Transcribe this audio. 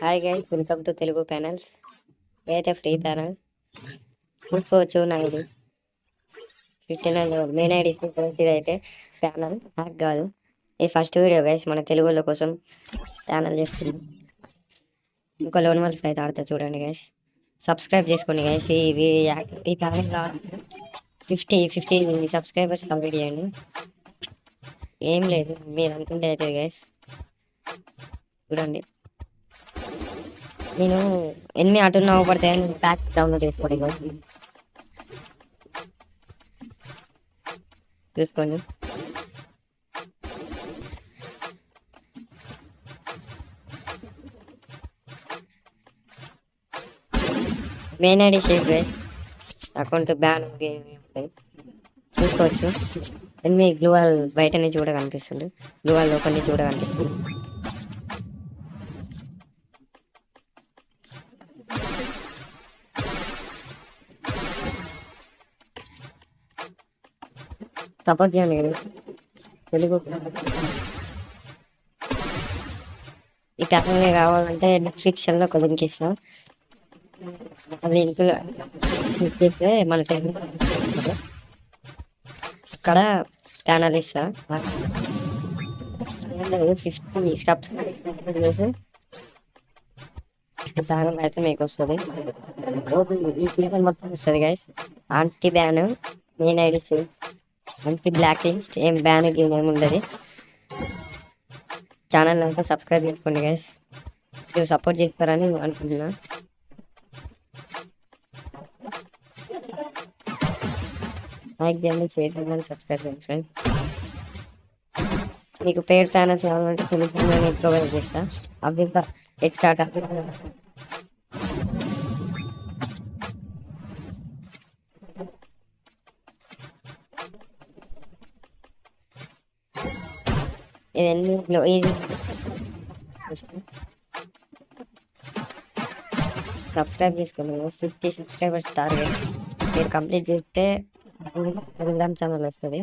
Hi guys, welcome to Telugu panels. ఏదైతే free panel చూసుకోవచ్చు. నా ఐడి 59 మెయిన్ ఐడి అయితే ప్యానల్ హ్యాక్ కాదు. ఇది ఫస్ట్ వీడియో గైస్, మన తెలుగులో కోసం ప్యానల్ చేస్తుంది. ఇంకో లోన్ వల్ల అయితే ఆడతా చూడండి గైస్. సబ్స్క్రైబ్ చేసుకోండి గైస్. ఈ ప్యానల్ కావాలి 50 సబ్స్క్రైబర్స్ కంప్లీట్ చేయండి. ఏం లేదు, మీరు అనుకుంటే అయితే గైస్ చూడండి. నేను ఎన్ని అటున్న పడతాయని ప్యాక్ డౌన్లోడ్ చేసుకోండి చూసుకోండి. Main ID save guys, account ban చూసుకోవచ్చు. ఎన్ని గ్లూవాల్ బయట నుంచి కూడా కనిపిస్తుంది, గ్లూవాల్ లోపల నుంచి కూడా కనిపిస్తుంది. సపోర్ట్ చేయండి కదా తెలుగు. ఈ ప్యాటర్న్ కావాలంటే డిస్క్రిప్షన్లో ఒక లింక్ ఇస్తాం. లింక్ క్లిక్ చేస్తే మన అక్కడ ఛానల్ ఇస్తా. 50 సబ్స్క్రైబ్ చేసి ఛానల్ అయితే మీకు వస్తుంది. ఈ సీజన్ మొత్తం వస్తుంది guys. Aunty ban, main ID అంతే, బ్లాక్ లిస్ట్, ఏం బ్యాన్ ఏమి ఉండదు. ఛానల్ అంతా సబ్స్క్రైబ్ చేసుకోండి గైస్. మీరు సపోర్ట్ చేస్తారని అనుకుంటున్నా. లైక్ చేయండి, షేర్ చేయండి, సబ్స్క్రైబ్ చేయండి ఫ్రెండ్. మీకు పేడ్ ఛానల్స్ కావాలంటే నేను ప్రొవైడ్ చేస్తా. అవి ఎక్స్ట్రా ఇది సబ్స్క్రైబ్ చేసుకోండి. 50 సబ్స్క్రైబర్స్ టార్గెట్ మీరు కంప్లీట్ చేస్తే టెలిగ్రామ్ ఛానల్ వస్తుంది.